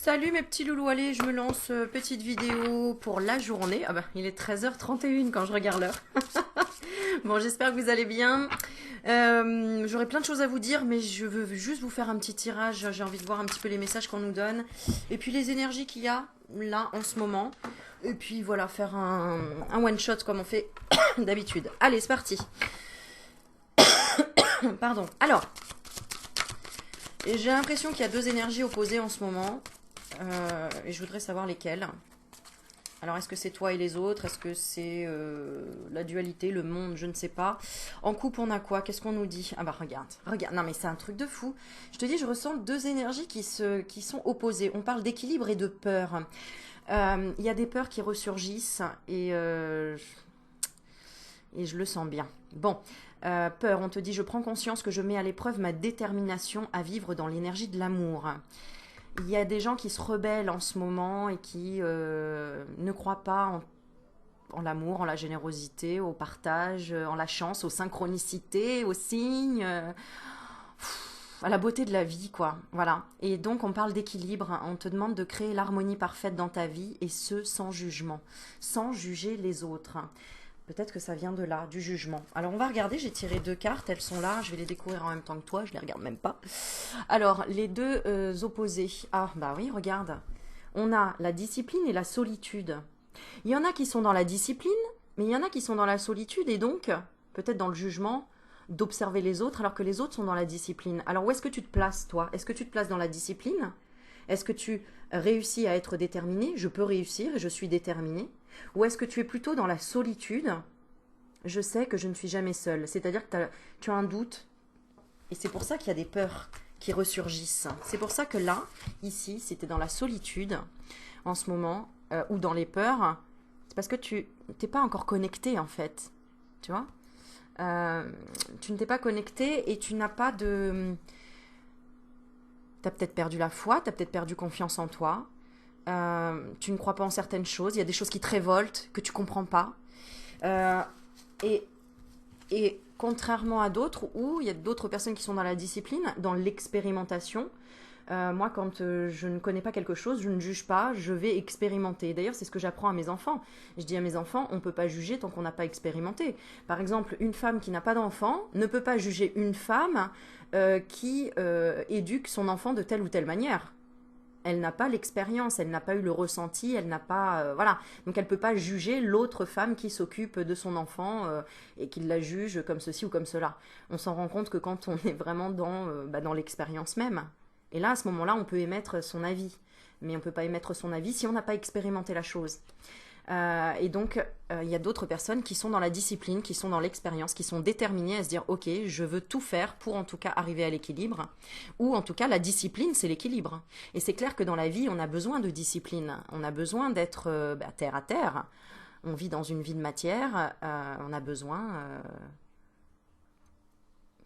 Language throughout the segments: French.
Salut mes petits loulous, allez, je me lance petite vidéo pour la journée. Ah bah, il est 13h31 quand je regarde l'heure. Bon, j'espère que vous allez bien. J'aurais plein de choses à vous dire, mais je veux juste vous faire un petit tirage. J'ai envie de voir un petit peu les messages qu'on nous donne. Et puis les énergies qu'il y a là en ce moment. Et puis voilà, faire un one-shot comme on fait d'habitude. Allez, c'est parti. Pardon. Alors, j'ai l'impression qu'il y a deux énergies opposées en ce moment. Et je voudrais savoir lesquelles. Alors, est-ce que c'est toi et les autres? Est-ce que c'est la dualité, le monde? Je ne sais pas. En couple, on a quoi? Qu'est-ce qu'on nous dit? Ah bah regarde, regarde. Non mais c'est un truc de fou. Je te dis, je ressens deux énergies qui sont opposées. On parle d'équilibre et de peur. Il y a des peurs qui ressurgissent et je le sens bien. Bon, peur, on te dit, je prends conscience que je mets à l'épreuve ma détermination à vivre dans l'énergie de l'amour. Il y a des gens qui se rebellent en ce moment et qui ne croient pas en l'amour, en la générosité, au partage, en la chance, aux synchronicités, aux signes, à la beauté de la vie, quoi. Voilà. Et donc, on parle d'équilibre. On te demande de créer l'harmonie parfaite dans ta vie et ce, sans jugement, sans juger les autres. Peut-être que ça vient de là, du jugement. Alors on va regarder, j'ai tiré deux cartes, elles sont là, je vais les découvrir en même temps que toi, je les regarde même pas. Alors, les deux opposés. Ah, bah oui, regarde. On a la discipline et la solitude. Il y en a qui sont dans la discipline, mais il y en a qui sont dans la solitude et donc, peut-être dans le jugement, d'observer les autres alors que les autres sont dans la discipline. Alors où est-ce que tu te places, toi? Est-ce que tu te places dans la discipline? Est-ce que tu réussis à être déterminé? Je peux réussir et je suis déterminé. Ou est-ce que tu es plutôt dans la solitude? Je sais que je ne suis jamais seule. C'est-à-dire que tu as un doute. Et c'est pour ça qu'il y a des peurs qui ressurgissent. C'est pour ça que là, ici, si tu es dans la solitude en ce moment, ou dans les peurs, c'est parce que tu n'es pas encore connecté en fait. Tu vois, tu ne t'es pas connecté et tu n'as pas de... Tu as peut-être perdu la foi, tu as peut-être perdu confiance en toi. Tu ne crois pas en certaines choses. Il y a des choses qui te révoltent, que tu comprends pas. Euh, et, et contrairement à d'autres, où il y a d'autres personnes qui sont dans la discipline, dans l'expérimentation, moi, quand je ne connais pas quelque chose, je ne juge pas, je vais expérimenter. D'ailleurs, c'est ce que j'apprends à mes enfants. Je dis à mes enfants, on ne peut pas juger tant qu'on n'a pas expérimenté. Par exemple, une femme qui n'a pas d'enfant ne peut pas juger une femme qui éduque son enfant de telle ou telle manière. Elle n'a pas l'expérience, elle n'a pas eu le ressenti, elle n'a pas... voilà. Donc elle ne peut pas juger l'autre femme qui s'occupe de son enfant et qui la juge comme ceci ou comme cela. On s'en rend compte que quand on est vraiment dans l'expérience même. Et là, à ce moment-là, on peut émettre son avis. Mais on ne peut pas émettre son avis si on n'a pas expérimenté la chose. Et donc, il y a d'autres personnes qui sont dans la discipline, qui sont dans l'expérience, qui sont déterminées à se dire, ok, je veux tout faire pour en tout cas arriver à l'équilibre. Ou en tout cas, la discipline, c'est l'équilibre. Et c'est clair que dans la vie, on a besoin de discipline. On a besoin d'être terre à terre. On vit dans une vie de matière. On a besoin...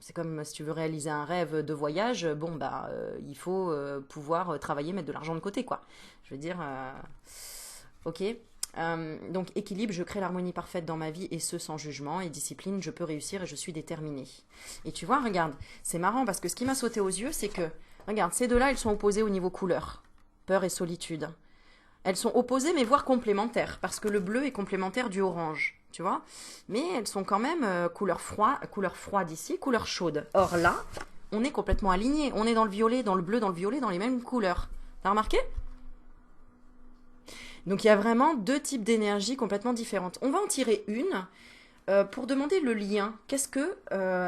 c'est comme si tu veux réaliser un rêve de voyage, bon bah il faut pouvoir travailler, mettre de l'argent de côté quoi. Je veux dire, ok. Donc équilibre, je crée l'harmonie parfaite dans ma vie et ce sans jugement. Et discipline, je peux réussir et je suis déterminée. Et tu vois, regarde, c'est marrant parce que ce qui m'a sauté aux yeux, c'est que, regarde, ces deux-là, elles sont opposées au niveau couleur, peur et solitude. Elles sont opposées mais voire complémentaires parce que le bleu est complémentaire du orange, tu vois. Mais elles sont quand même couleur froide ici, couleur chaude. Or là, on est complètement alignés. On est dans le violet, dans le bleu, dans le violet, dans les mêmes couleurs. T'as remarqué? Donc il y a vraiment deux types d'énergie complètement différentes. On va en tirer une pour demander le lien. Qu'est-ce que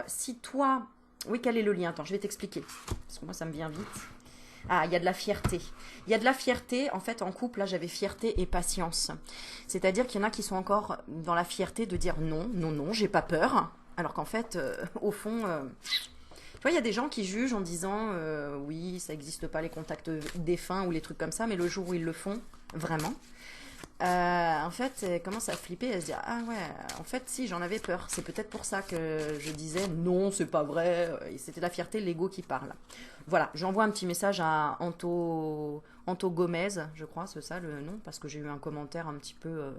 si toi... Oui, quel est le lien? Attends, je vais t'expliquer. Parce que moi, ça me vient vite. Ah, il y a de la fierté. Il y a de la fierté, en fait, en couple, là, j'avais fierté et patience. C'est-à-dire qu'il y en a qui sont encore dans la fierté de dire non, non, non, j'ai pas peur. Alors qu'en fait, au fond, tu vois, il y a des gens qui jugent en disant oui, ça n'existe pas les contacts défunts ou les trucs comme ça, mais le jour où ils le font, vraiment, en fait, elle commence à flipper, elle se dit ah ouais, en fait, si j'en avais peur. C'est peut-être pour ça que je disais non, c'est pas vrai. Et c'était la fierté, l'ego qui parle. Voilà, j'envoie un petit message à Anto Gomez, je crois, c'est ça le nom, parce que j'ai eu un commentaire un petit peu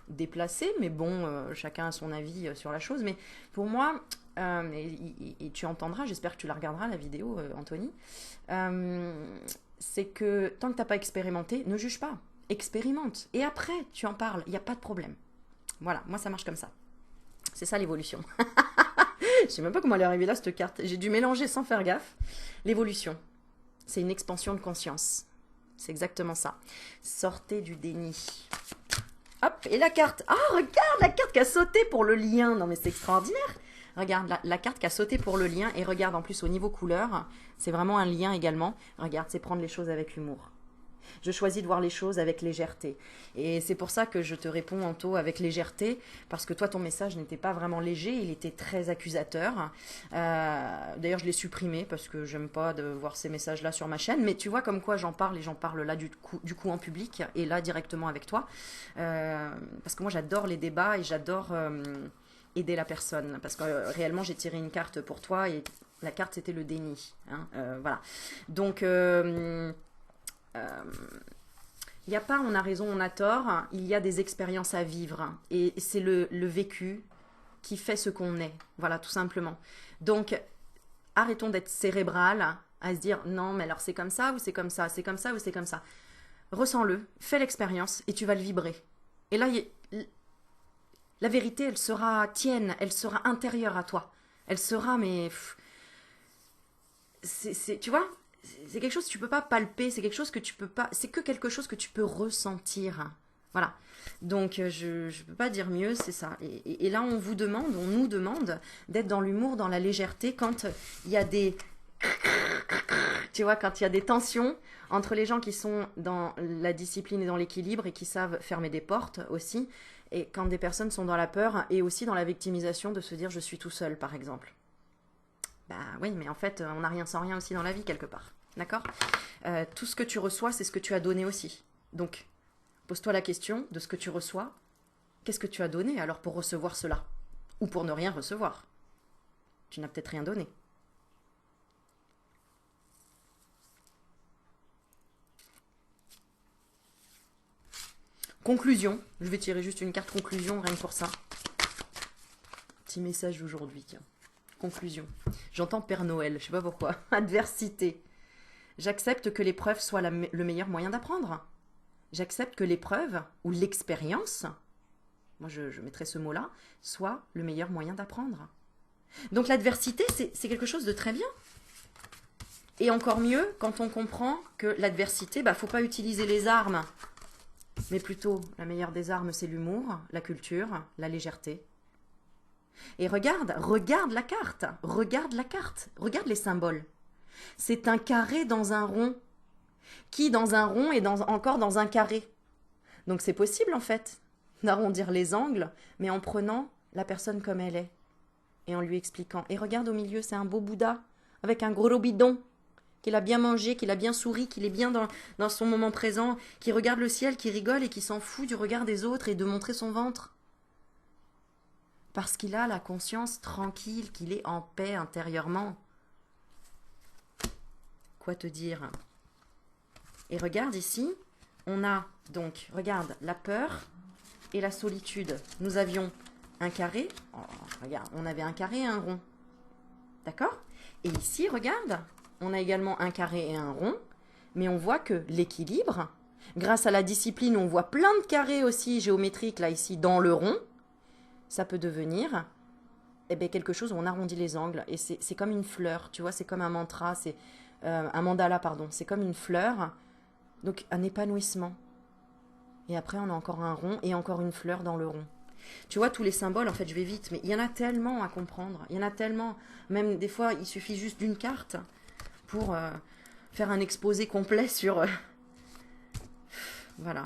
déplacé, mais bon, chacun a son avis sur la chose. Mais pour moi, et tu entendras, j'espère que tu la regarderas la vidéo, Anthony. c'est que tant que tu n'as pas expérimenté, ne juge pas. Expérimente. Et après, tu en parles. Il n'y a pas de problème. Voilà, moi, ça marche comme ça. C'est ça l'évolution. Je sais même pas comment elle est arrivée là, cette carte. J'ai dû mélanger sans faire gaffe. L'évolution, c'est une expansion de conscience. C'est exactement ça. Sortez du déni. Hop, et la carte. Ah, regarde la carte qui a sauté pour le lien. Non, mais c'est extraordinaire. Regarde, la carte qui a sauté pour le lien. Et regarde, en plus, au niveau couleur, c'est vraiment un lien également. Regarde, c'est prendre les choses avec humour. Je choisis de voir les choses avec légèreté. Et c'est pour ça que je te réponds, Anto, avec légèreté, parce que toi, ton message n'était pas vraiment léger, il était très accusateur. D'ailleurs, je l'ai supprimé, parce que j'aime pas de voir ces messages-là sur ma chaîne, mais tu vois comme quoi j'en parle, et j'en parle là du coup en public, et là directement avec toi. Parce que moi, j'adore les débats, et j'adore aider la personne, parce que réellement, j'ai tiré une carte pour toi, et la carte, c'était le déni. Hein, voilà. Donc... il n'y a pas on a raison, on a tort, il y a des expériences à vivre et c'est le vécu qui fait ce qu'on est, voilà, tout simplement. Donc, arrêtons d'être cérébral à se dire non, mais alors c'est comme ça ou c'est comme ça, c'est comme ça ou c'est comme ça. Ressens-le, fais l'expérience et tu vas le vibrer. Et là, la vérité, elle sera tienne, elle sera intérieure à toi. Elle sera, mais... tu vois, c'est quelque chose que tu peux pas palper, c'est quelque chose que tu peux pas, c'est que quelque chose que tu peux ressentir. Voilà. Donc je peux pas dire mieux, c'est ça. Et là on nous demande d'être dans l'humour, dans la légèreté quand il y a des, tu vois, quand il y a des tensions entre les gens qui sont dans la discipline et dans l'équilibre et qui savent fermer des portes aussi, et quand des personnes sont dans la peur et aussi dans la victimisation de se dire je suis tout seul par exemple. Bah oui, mais en fait, on n'a rien sans rien aussi dans la vie, quelque part. D'accord. Tout ce que tu reçois, c'est ce que tu as donné aussi. Donc, pose-toi la question de ce que tu reçois. Qu'est-ce que tu as donné alors pour recevoir cela? Ou pour ne rien recevoir? Tu n'as peut-être rien donné. Conclusion. Je vais tirer juste une carte conclusion, rien que pour ça. Petit message d'aujourd'hui, tiens. Conclusion. J'entends Père Noël, je sais pas pourquoi. Adversité. J'accepte que l'épreuve soit le meilleur moyen d'apprendre. J'accepte que l'épreuve ou l'expérience, moi je mettrais ce mot-là, soit le meilleur moyen d'apprendre. Donc l'adversité, c'est quelque chose de très bien. Et encore mieux quand on comprend que l'adversité, faut pas utiliser les armes. Mais plutôt, la meilleure des armes, c'est l'humour, la culture, la légèreté. Et regarde la carte, regarde les symboles. C'est un carré dans un rond, qui dans un rond est encore dans un carré. Donc c'est possible en fait d'arrondir les angles, mais en prenant la personne comme elle est et en lui expliquant. Et regarde au milieu, c'est un beau Bouddha avec un gros bidon, qu'il a bien mangé, qu'il a bien souri, qu'il est bien dans son moment présent, qui regarde le ciel, qui rigole et qui s'en fout du regard des autres et de montrer son ventre. Parce qu'il a la conscience tranquille, qu'il est en paix intérieurement. Quoi te dire? Et regarde ici, on a donc, regarde, la peur et la solitude. Nous avions un carré, oh, regarde, on avait un carré et un rond. D'accord? Et ici, regarde, on a également un carré et un rond, mais on voit que l'équilibre, grâce à la discipline, on voit plein de carrés aussi géométriques, là, ici, dans le rond. Ça peut devenir quelque chose où on arrondit les angles. Et c'est comme une fleur, tu vois, c'est comme un mantra, c'est un mandala, pardon. C'est comme une fleur, donc un épanouissement. Et après, on a encore un rond et encore une fleur dans le rond. Tu vois, tous les symboles, en fait, je vais vite, mais il y en a tellement à comprendre. Il y en a tellement. Même des fois, il suffit juste d'une carte pour faire un exposé complet sur... Voilà.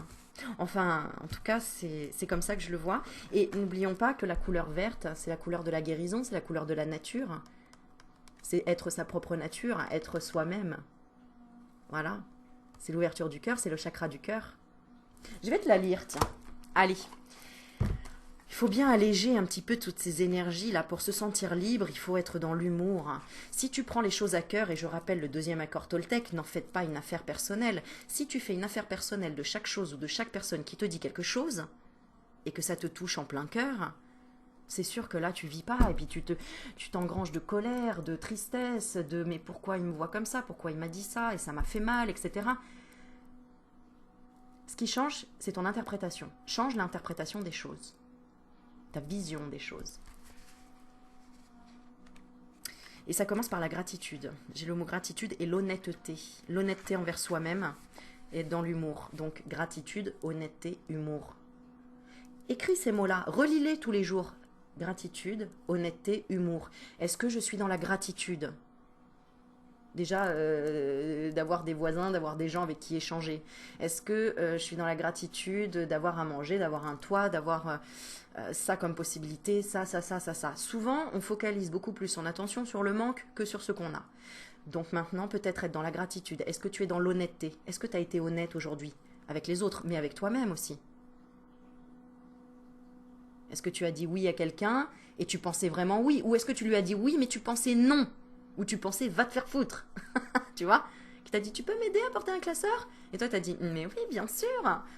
Enfin, en tout cas, c'est comme ça que je le vois. Et n'oublions pas que la couleur verte, c'est la couleur de la guérison, c'est la couleur de la nature. C'est être sa propre nature, être soi-même. Voilà. C'est l'ouverture du cœur, c'est le chakra du cœur. Je vais te la lire, tiens. Allez. Il faut bien alléger un petit peu toutes ces énergies-là. Pour se sentir libre, il faut être dans l'humour. Si tu prends les choses à cœur, et je rappelle le deuxième accord Toltec, n'en faites pas une affaire personnelle. Si tu fais une affaire personnelle de chaque chose ou de chaque personne qui te dit quelque chose, et que ça te touche en plein cœur, C'est sûr que là, tu vis pas, et puis tu t'engranges de colère, de tristesse, de mais pourquoi il me voit comme ça, pourquoi il m'a dit ça, et ça m'a fait mal, etc. Ce qui change, c'est ton interprétation. Change l'interprétation des choses, ta vision des choses. Et ça commence par la gratitude. J'ai le mot gratitude et l'honnêteté. L'honnêteté envers soi-même et dans l'humour. Donc gratitude, honnêteté, humour. Écris ces mots-là, relis-les tous les jours. Gratitude, honnêteté, humour. Est-ce que je suis dans la gratitude ? Déjà, d'avoir des voisins, d'avoir des gens avec qui échanger. Est-ce que je suis dans la gratitude d'avoir à manger, d'avoir un toit, d'avoir ça comme possibilité, ça. Souvent, on focalise beaucoup plus son attention sur le manque que sur ce qu'on a. Donc maintenant, peut-être être dans la gratitude. Est-ce que tu es dans l'honnêteté ? Est-ce que tu as été honnête aujourd'hui avec les autres, mais avec toi-même aussi ? Est-ce que tu as dit oui à quelqu'un et tu pensais vraiment oui ? Ou est-ce que tu lui as dit oui, mais tu pensais non ? Ou tu pensais va te faire foutre, tu vois, qui t'a dit tu peux m'aider à porter un classeur, et toi t'as dit mais oui bien sûr,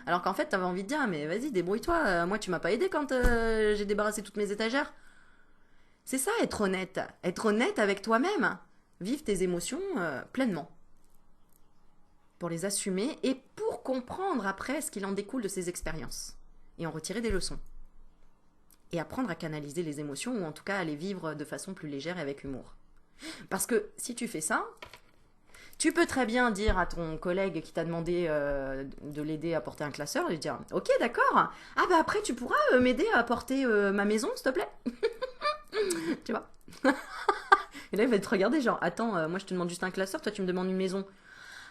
alors qu'en fait t'avais envie de dire mais vas-y débrouille-toi, moi tu m'as pas aidé quand j'ai débarrassé toutes mes étagères. C'est ça être honnête avec toi-même, vivre tes émotions pleinement, pour les assumer et pour comprendre après ce qu'il en découle de ces expériences et en retirer des leçons et apprendre à canaliser les émotions ou en tout cas à les vivre de façon plus légère et avec humour. Parce que si tu fais ça, tu peux très bien dire à ton collègue qui t'a demandé de l'aider à porter un classeur, lui dire « Ok, d'accord, ah bah après tu pourras m'aider à porter ma maison, s'il te plaît ?» Tu vois. Et là, il va te regarder genre « Attends, moi je te demande juste un classeur, toi tu me demandes une maison. »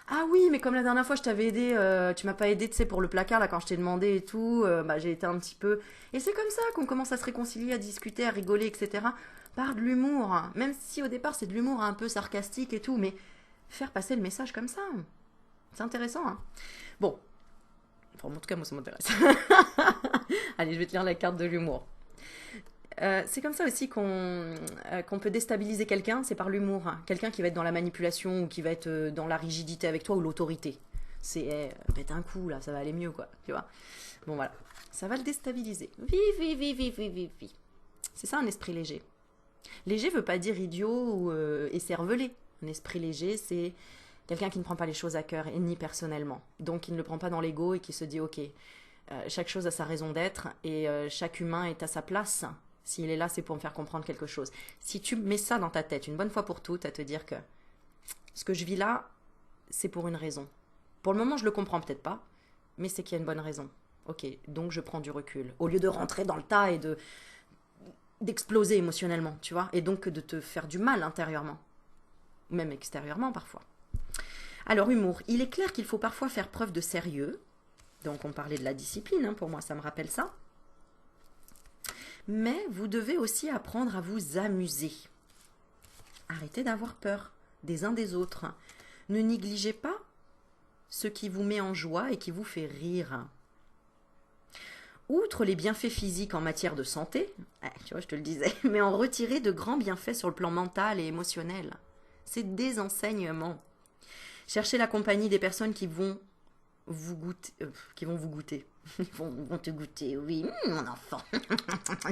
Ah oui, mais comme la dernière fois je t'avais aidé, tu m'as pas aidé, tu sais, pour le placard, là, quand je t'ai demandé et tout, bah j'ai été un petit peu... Et c'est comme ça qu'on commence à se réconcilier, à discuter, à rigoler, etc., par de l'humour, hein. Même si au départ c'est de l'humour un peu sarcastique et tout, mais faire passer le message comme ça, c'est intéressant, hein. Bon, enfin, en tout cas moi ça m'intéresse. Allez, je vais te lire la carte de l'humour. C'est comme ça aussi qu'on peut déstabiliser quelqu'un, c'est par l'humour, hein. Quelqu'un qui va être dans la manipulation ou qui va être dans la rigidité avec toi ou l'autorité. C'est pète un coup là, ça va aller mieux quoi, tu vois. Bon voilà, ça va le déstabiliser. Vi. C'est ça un esprit léger. Léger veut pas dire idiot ou écervelé. Un esprit léger, c'est quelqu'un qui ne prend pas les choses à cœur et ni personnellement. Donc qui ne le prend pas dans l'ego et qui se dit ok, chaque chose a sa raison d'être et chaque humain est à sa place. S'il est là, c'est pour me faire comprendre quelque chose. Si tu mets ça dans ta tête une bonne fois pour toutes, à te dire que ce que je vis là, c'est pour une raison. Pour le moment, je le comprends peut-être pas, mais c'est qu'il y a une bonne raison. Ok, donc je prends du recul. Au lieu de rentrer dans le tas et d'exploser émotionnellement, tu vois, et donc de te faire du mal intérieurement, même extérieurement parfois. Alors, humour. Il est clair qu'il faut parfois faire preuve de sérieux. Donc, on parlait de la discipline, hein, pour moi, ça me rappelle ça. Mais vous devez aussi apprendre à vous amuser. Arrêtez d'avoir peur des uns des autres. Ne négligez pas ce qui vous met en joie et qui vous fait rire. Outre les bienfaits physiques en matière de santé, tu vois, je te le disais, mais en retirer de grands bienfaits sur le plan mental et émotionnel. C'est des enseignements. Cherchez la compagnie des personnes qui vont vous goûter. Ils vont te goûter, oui, mon enfant.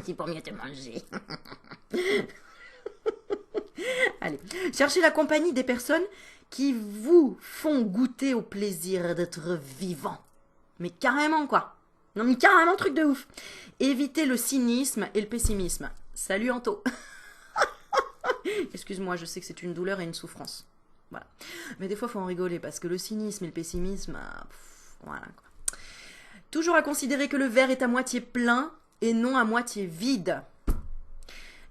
C'est pour mieux te manger. Allez, cherchez la compagnie des personnes qui vous font goûter au plaisir d'être vivant. Mais carrément, quoi. Non, mais carrément, truc de ouf. Évitez le cynisme et le pessimisme. Salut, Anto. Excuse-moi, je sais que c'est une douleur et une souffrance. Voilà. Mais des fois, il faut en rigoler parce que le cynisme et le pessimisme, voilà, quoi. Toujours à considérer que le verre est à moitié plein et non à moitié vide.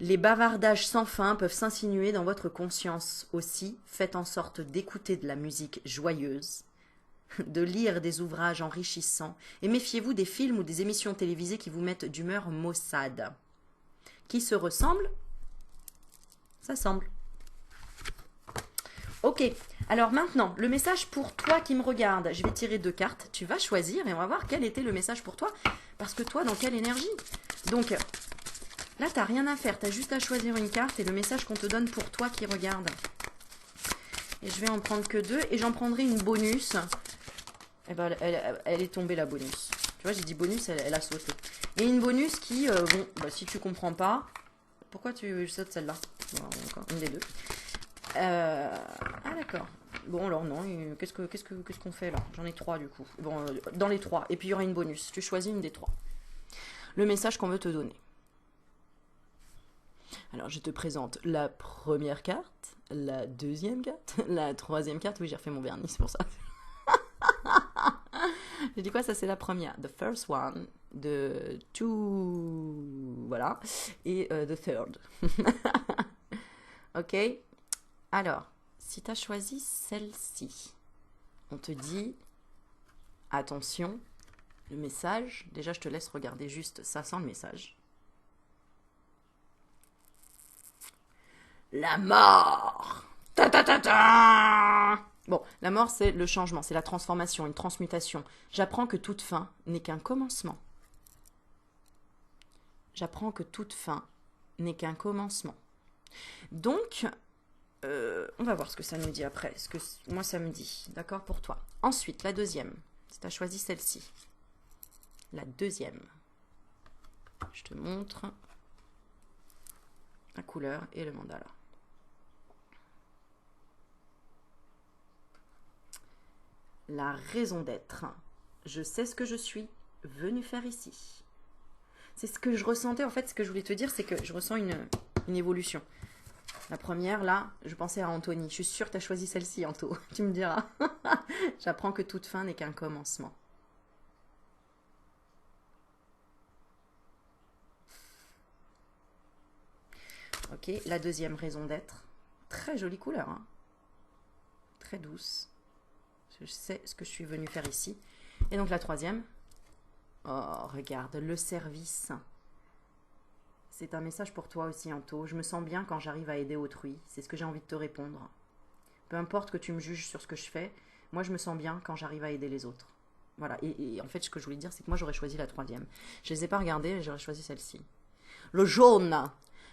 Les bavardages sans fin peuvent s'insinuer dans votre conscience. Aussi, faites en sorte d'écouter de la musique joyeuse, de lire des ouvrages enrichissants et méfiez-vous des films ou des émissions télévisées qui vous mettent d'humeur maussade. Qui se ressemblent ? Ça semble. Ok, alors maintenant, le message pour toi qui me regarde. Je vais tirer 2 cartes, tu vas choisir et on va voir quel était le message pour toi. Parce que toi, dans quelle énergie ? Donc, là, tu n'as rien à faire, tu as juste à choisir une carte et le message qu'on te donne pour toi qui regarde. Et je vais en prendre que 2 et j'en prendrai une bonus. Eh ben, elle est tombée la bonus. Tu vois, j'ai dit bonus, elle a sauté. Et une bonus qui, bon, bah, si tu comprends pas, pourquoi tu sautes celle-là? Bon, encore une des deux. Ah d'accord. Bon alors non, qu'est-ce qu'on fait là? J'en ai 3 du coup. Bon, dans les 3. Et puis il y aura une bonus. Tu choisis une des 3. Le message qu'on veut te donner. Alors je te présente la première carte, la deuxième carte, la troisième carte. Oui, j'ai refait mon vernis, c'est pour ça. J'ai dit quoi? Ça c'est la première. The first one, the two, voilà, et the third. Ok. Alors, si tu as choisi celle-ci, on te dit, attention, le message, déjà je te laisse regarder juste ça sans le message. La mort. Ta ta ta ta. Bon, la mort c'est le changement, c'est la transformation, une transmutation. J'apprends que toute fin n'est qu'un commencement. J'apprends que toute fin n'est qu'un commencement. Donc, on va voir ce que ça nous dit après, ce que moi ça me dit, d'accord pour toi. Ensuite, la deuxième, si tu as choisi celle-ci, la deuxième, je te montre la couleur et le mandala. La raison d'être, je sais ce que je suis venu faire ici. C'est ce que je ressentais, en fait, ce que je voulais te dire, c'est que je ressens une évolution. La première, là, je pensais à Anthony. Je suis sûre que tu as choisi celle-ci, Anto. Tu me diras. J'apprends que toute fin n'est qu'un commencement. Ok, la deuxième raison d'être. Très jolie couleur, hein. Très douce. Je sais ce que je suis venue faire ici. Et donc la troisième. Oh, regarde, le service. C'est un message pour toi aussi, Anto. Je me sens bien quand j'arrive à aider autrui. C'est ce que j'ai envie de te répondre. Peu importe que tu me juges sur ce que je fais, moi je me sens bien quand j'arrive à aider les autres. Voilà, et en fait ce que je voulais dire, c'est que moi j'aurais choisi la troisième. Je ne les ai pas regardées, j'aurais choisi celle-ci. Le jaune,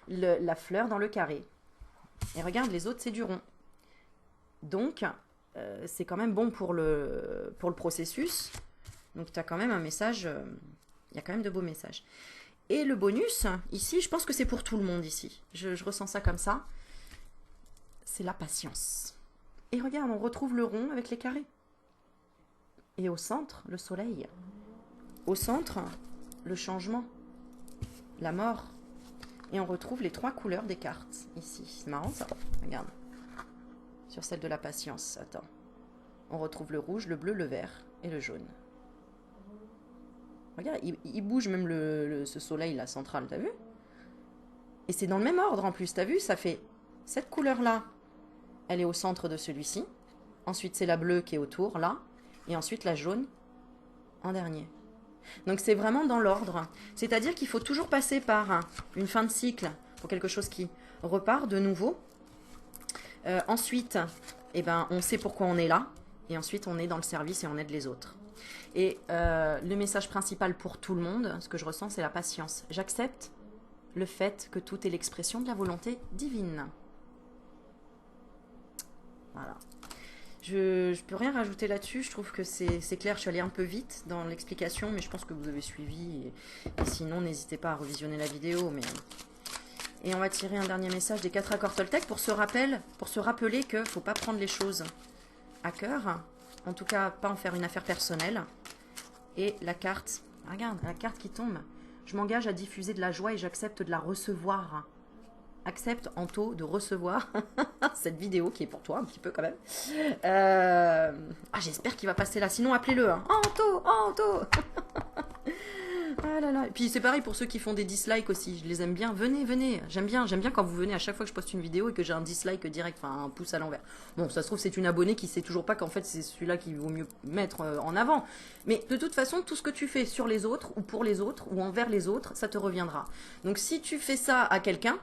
la fleur dans le carré. Et regarde, les autres c'est du rond. Donc, c'est quand même bon pour le processus. Donc tu as quand même un message, il y a quand même de beaux messages. Et le bonus, ici, je pense que c'est pour tout le monde ici. Je ressens ça comme ça. C'est la patience. Et regarde, on retrouve le rond avec les carrés. Et au centre, le soleil. Au centre, le changement. La mort. Et on retrouve les 3 couleurs des cartes ici. C'est marrant ça. Regarde. Sur celle de la patience. Attends. On retrouve le rouge, le bleu, le vert et le jaune. Regarde, il bouge même ce soleil là central, t'as vu? Et c'est dans le même ordre en plus, t'as vu? Ça fait cette couleur là, elle est au centre de celui-ci. Ensuite c'est la bleue qui est autour là. Et ensuite la jaune en dernier. Donc c'est vraiment dans l'ordre. C'est-à-dire qu'il faut toujours passer par une fin de cycle pour quelque chose qui repart de nouveau. Ensuite, eh ben, on sait pourquoi on est là. Et ensuite on est dans le service et on aide les autres. Et le message principal pour tout le monde, ce que je ressens, c'est la patience. J'accepte le fait que tout est l'expression de la volonté divine. Voilà. Je peux rien rajouter là-dessus. Je trouve que c'est clair. Je suis allée un peu vite dans l'explication, mais je pense que vous avez suivi. Et sinon, n'hésitez pas à revisionner la vidéo. Et on va tirer un dernier message des 4 accords Toltec pour se rappeler qu'il ne faut pas prendre les choses à cœur. En tout cas, pas en faire une affaire personnelle. Et la carte, regarde, la carte qui tombe. Je m'engage à diffuser de la joie et j'accepte de la recevoir. Accepte, Anto, de recevoir cette vidéo qui est pour toi, un petit peu quand même. Ah, j'espère qu'il va passer là. Sinon, appelez-le. Hein. Anto, Anto. Ah là là. Et puis c'est pareil pour ceux qui font des dislikes aussi. Je les aime bien. Venez, venez. J'aime bien quand vous venez à chaque fois que je poste une vidéo et que j'ai un dislike direct, enfin un pouce à l'envers. Bon, ça se trouve c'est une abonnée qui sait toujours pas qu'en fait c'est celui-là qu'il vaut mieux mettre en avant. Mais de toute façon, tout ce que tu fais sur les autres ou pour les autres ou envers les autres, ça te reviendra. Donc si tu fais ça à quelqu'un,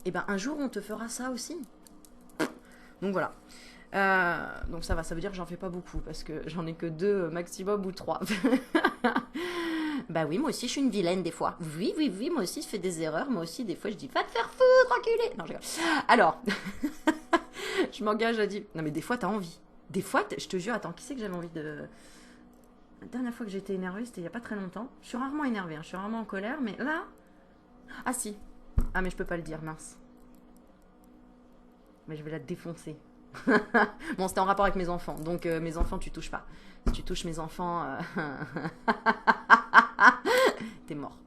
eh ben un jour on te fera ça aussi. Donc voilà. Donc ça va, ça veut dire que j'en fais pas beaucoup parce que j'en ai que 2 maximum ou 3. Bah oui, moi aussi je suis une vilaine des fois. Oui, oui, oui, moi aussi je fais des erreurs. Moi aussi des fois je dis va te faire foutre, enculé. Non, je rigole. Alors, je m'engage à dire. Non mais des fois t'as envie. Des fois, je te jure, attends, qui c'est que j'avais envie de... La dernière fois que j'ai été énervée, c'était il n'y a pas très longtemps. Je suis rarement énervée, hein, je suis rarement en colère, mais là... Ah si. Ah mais je peux pas le dire, mince. Mais je vais la défoncer. Bon, c'était en rapport avec mes enfants. Donc mes enfants, tu touches pas. Si tu touches mes enfants... T'es mort.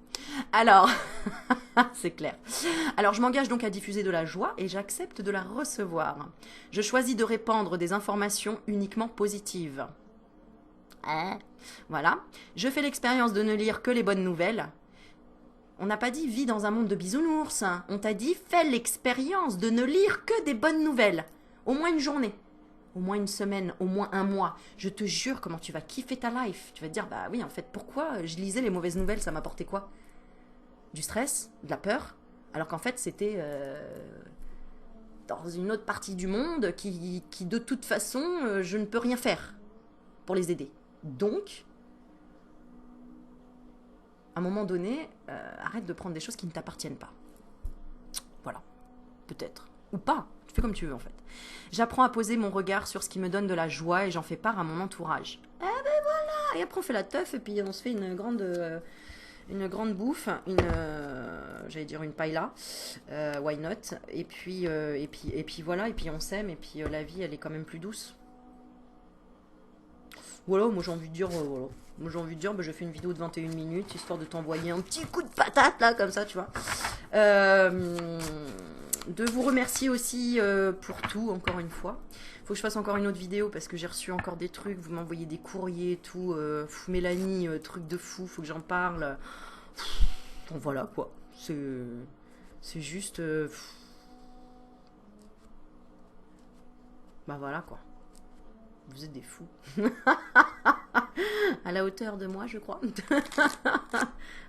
Alors... C'est clair. Alors, je m'engage donc à diffuser de la joie et j'accepte de la recevoir. Je choisis de répandre des informations uniquement positives. Voilà. Je fais l'expérience de ne lire que les bonnes nouvelles. On n'a pas dit vis dans un monde de bisounours. On t'a dit fais l'expérience de ne lire que des bonnes nouvelles. Au moins une journée. Au moins une semaine, au moins un mois. Je te jure comment tu vas kiffer ta life. Tu vas te dire, bah oui, en fait, pourquoi je lisais les mauvaises nouvelles, ça m'apportait quoi? Du stress, de la peur, alors qu'en fait c'était dans une autre partie du monde qui de toute façon je ne peux rien faire pour les aider. Donc, à un moment donné, arrête de prendre des choses qui ne t'appartiennent pas. Voilà, peut-être, ou pas, tu fais comme tu veux en fait. J'apprends à poser mon regard sur ce qui me donne de la joie et j'en fais part à mon entourage. Eh ben voilà, et après on fait la teuf et puis on se fait une grande bouffe, j'allais dire une paella, why not, et puis voilà, et puis on s'aime, et puis la vie elle est quand même plus douce. Voilà, moi j'ai envie de dire, voilà. Moi j'ai envie de dire, bah, je fais une vidéo de 21 minutes, histoire de t'envoyer un petit coup de patate là, comme ça, tu vois. De vous remercier aussi pour tout, encore une fois. Faut que je fasse encore une autre vidéo parce que j'ai reçu encore des trucs, vous m'envoyez des courriers et tout. Mélanie, truc de fou, faut que j'en parle. Bon voilà quoi, c'est juste... Bah voilà quoi. Vous êtes des fous. À la hauteur de moi, je crois.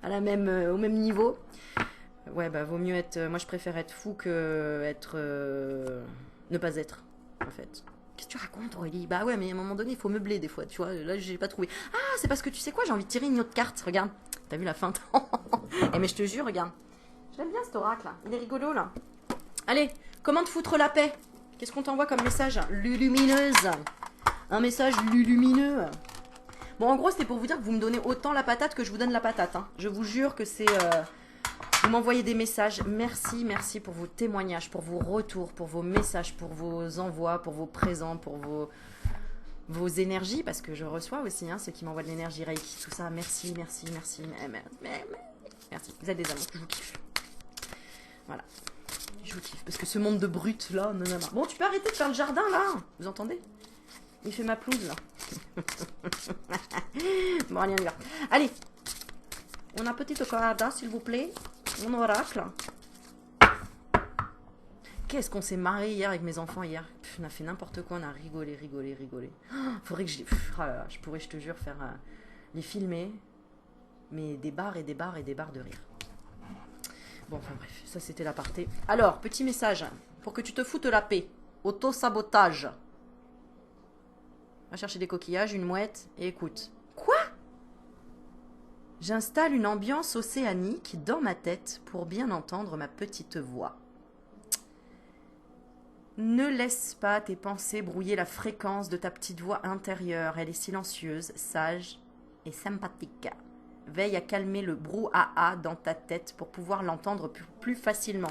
À la même, au même niveau. Ouais, bah vaut mieux être... moi, je préfère être fou que être... ne pas être, en fait. Qu'est-ce que tu racontes, Aurélie? Bah ouais, mais à un moment donné, il faut meubler des fois, tu vois. Là, j'ai pas trouvé. Ah, c'est parce que tu sais quoi, j'ai envie de tirer une autre carte. Regarde. T'as vu la feinte? Eh, mais je te jure, regarde. J'aime bien cet oracle, là. Il est rigolo, là. Allez, comment te foutre la paix? Qu'est-ce qu'on t'envoie comme message? Lulumineuse. Un message lumineux. Bon, en gros, c'était pour vous dire que vous me donnez autant la patate que je vous donne la patate. Hein. Je vous jure que c'est... vous m'envoyez des messages. Merci, merci pour vos témoignages, pour vos retours, pour vos messages, pour vos envois, pour vos présents, pour vos énergies. Parce que je reçois aussi, hein, ceux qui m'envoient de l'énergie Reiki, tout ça. Merci, merci, merci. Merci. Vous êtes des amours. Je vous kiffe. Voilà. Je vous kiffe. Parce que ce monde de brutes, là... Non. Bon, tu peux arrêter de faire le jardin, là. Vous entendez? Il fait ma pelouse, là. Bon, allez, on y va. Allez. On a petite carada, s'il vous plaît. Mon oracle. Qu'est-ce qu'on s'est marré hier avec mes enfants hier. On a fait n'importe quoi, on a rigolé. Faudrait que je pourrais, je te jure, faire les filmer. Mais des barres et des barres et des barres de rire. Bon, enfin bref, ça c'était l'aparté. Alors, petit message. Pour que tu te foutes la paix. Auto-sabotage. Va chercher des coquillages, une mouette et écoute. Quoi? J'installe une ambiance océanique dans ma tête pour bien entendre ma petite voix. Ne laisse pas tes pensées brouiller la fréquence de ta petite voix intérieure. Elle est silencieuse, sage et sympathique. Veille à calmer le brouhaha dans ta tête pour pouvoir l'entendre plus facilement.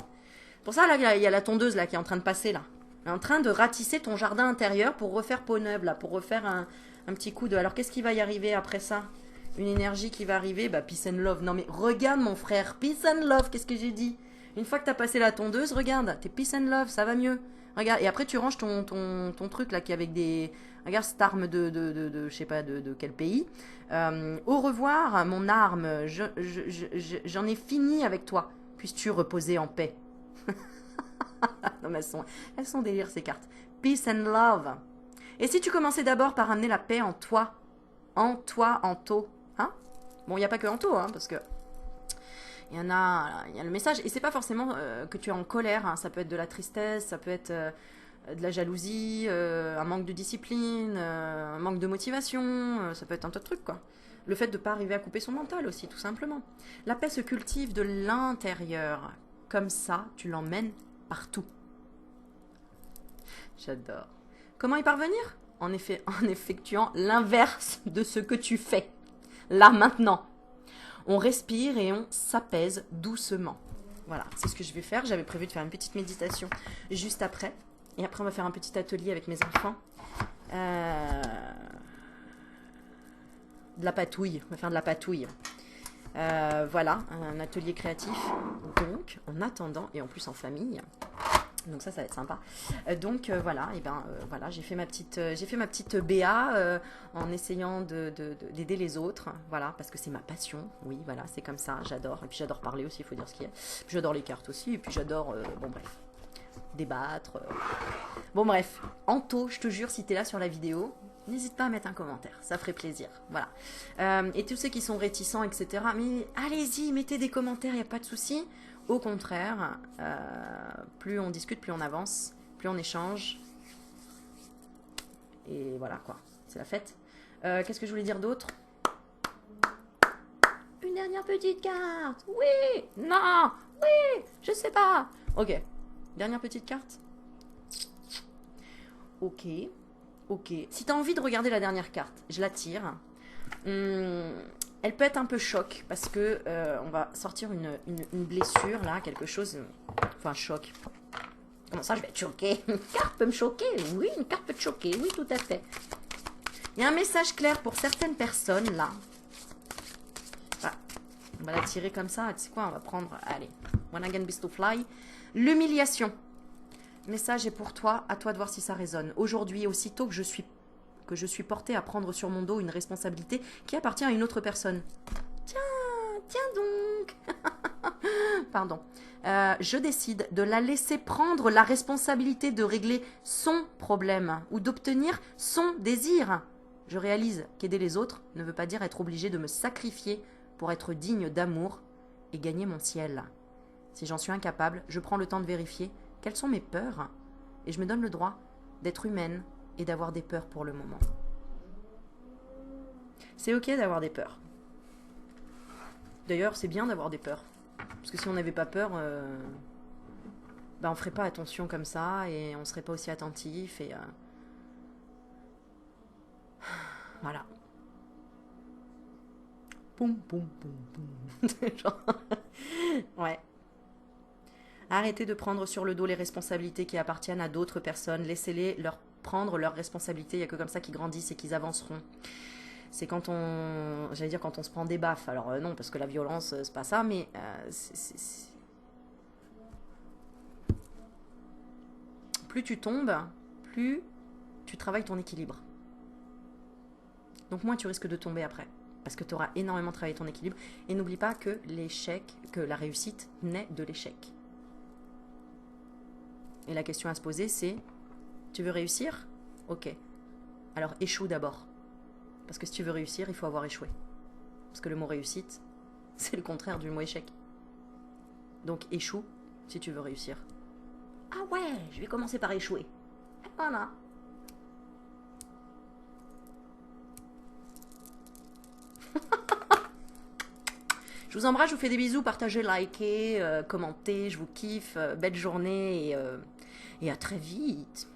Pour ça, là, il y a la tondeuse là, qui est en train de passer là. Elle est en train de ratisser ton jardin intérieur pour refaire peau neuve, là, pour refaire un petit coup de... Alors, qu'est-ce qui va y arriver après ça? Une énergie qui va arriver, bah, peace and love. Non, mais regarde, mon frère, peace and love, qu'est-ce que j'ai dit? Une fois que t'as passé la tondeuse, regarde, t'es peace and love, ça va mieux. Regarde, et après, tu ranges ton truc, là, qui est avec des... Regarde, cette arme de je sais pas, de quel pays. Au revoir, mon arme, j'en ai fini avec toi. Puisses-tu reposer en paix. Non, mais elles sont délire, ces cartes. Peace and love. Et si tu commençais d'abord par amener la paix en toi, en taux, hein? Bon, il n'y a pas que en taux, hein, parce que il y a le message, et c'est pas forcément que tu es en colère, hein, ça peut être de la tristesse, ça peut être de la jalousie, un manque de discipline, un manque de motivation, ça peut être un tas de trucs, quoi. Le fait de ne pas arriver à couper son mental aussi, tout simplement. La paix se cultive de l'intérieur. Comme ça, tu l'emmènes partout. J'adore. Comment y parvenir? en effectuant l'inverse de ce que tu fais. Là, maintenant. On respire et on s'apaise doucement. Voilà, c'est ce que je vais faire. J'avais prévu de faire une petite méditation juste après. Et après, on va faire un petit atelier avec mes enfants. De la patouille. On va faire de la patouille. Voilà, un atelier créatif. Donc, en attendant, et en plus en famille. Donc ça va être sympa. Donc voilà, et voilà, j'ai fait ma petite BA en essayant d'aider les autres. Voilà, parce que c'est ma passion. Oui, voilà, c'est comme ça. J'adore. Et puis j'adore parler aussi, il faut dire ce qu'il y a. Puis j'adore les cartes aussi. Et puis j'adore, bon bref, débattre. Bon bref, Anto, je te jure, si t'es là sur la vidéo, n'hésite pas à mettre un commentaire, ça ferait plaisir. Voilà. Et tous ceux qui sont réticents, etc. Mais allez-y, mettez des commentaires, il n'y a pas de souci. Au contraire, plus on discute, plus on avance, plus on échange. Et voilà quoi, c'est la fête. Qu'est-ce que je voulais dire d'autre? Une dernière petite carte. Oui, non, oui, je sais pas. Ok, dernière petite carte. Ok, ok. Si tu as envie de regarder la dernière carte, je la tire. Elle peut être un peu choc parce que on va sortir une blessure là, quelque chose. Enfin, choc. Comment ça, je vais être choquée? Une carte peut me choquer? Oui, une carte peut te choquer. Oui, tout à fait. Il y a un message clair pour certaines personnes là. Enfin, on va la tirer comme ça. Tu sais quoi? On va prendre. Allez. One again beast to fly. L'humiliation. Le message est pour toi. À toi de voir si ça résonne. Aujourd'hui, aussitôt que je suis portée à prendre sur mon dos une responsabilité qui appartient à une autre personne. Tiens donc. Pardon. Je décide de la laisser prendre la responsabilité de régler son problème ou d'obtenir son désir. Je réalise qu'aider les autres ne veut pas dire être obligé de me sacrifier pour être digne d'amour et gagner mon ciel. Si j'en suis incapable, je prends le temps de vérifier quelles sont mes peurs et je me donne le droit d'être humaine et d'avoir des peurs pour le moment. C'est ok d'avoir des peurs. D'ailleurs, c'est bien d'avoir des peurs. Parce que si on n'avait pas peur, on ferait pas attention comme ça et on serait pas aussi attentif et voilà. Poum poum poum poum. Genre... ouais. Arrêtez de prendre sur le dos les responsabilités qui appartiennent à d'autres personnes. Laissez-les leur prendre leurs responsabilités. Il n'y a que comme ça qu'ils grandissent et qu'ils avanceront. C'est quand on... J'allais dire quand on se prend des baffes. Alors non, parce que la violence, c'est pas ça, mais... Plus tu tombes, plus tu travailles ton équilibre. Donc moins tu risques de tomber après. Parce que tu auras énormément travaillé ton équilibre. Et n'oublie pas que l'échec, que la réussite naît de l'échec. Et la question à se poser, c'est, tu veux réussir? Ok. Alors échoue d'abord. Parce que si tu veux réussir, il faut avoir échoué. Parce que le mot réussite, c'est le contraire du mot échec. Donc échoue si tu veux réussir. Ah ouais, je vais commencer par échouer. Voilà. Je vous embrasse, je vous fais des bisous, partagez, likez, commentez, je vous kiffe. Belle journée et à très vite.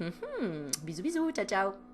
Bisous bisous, ciao ciao.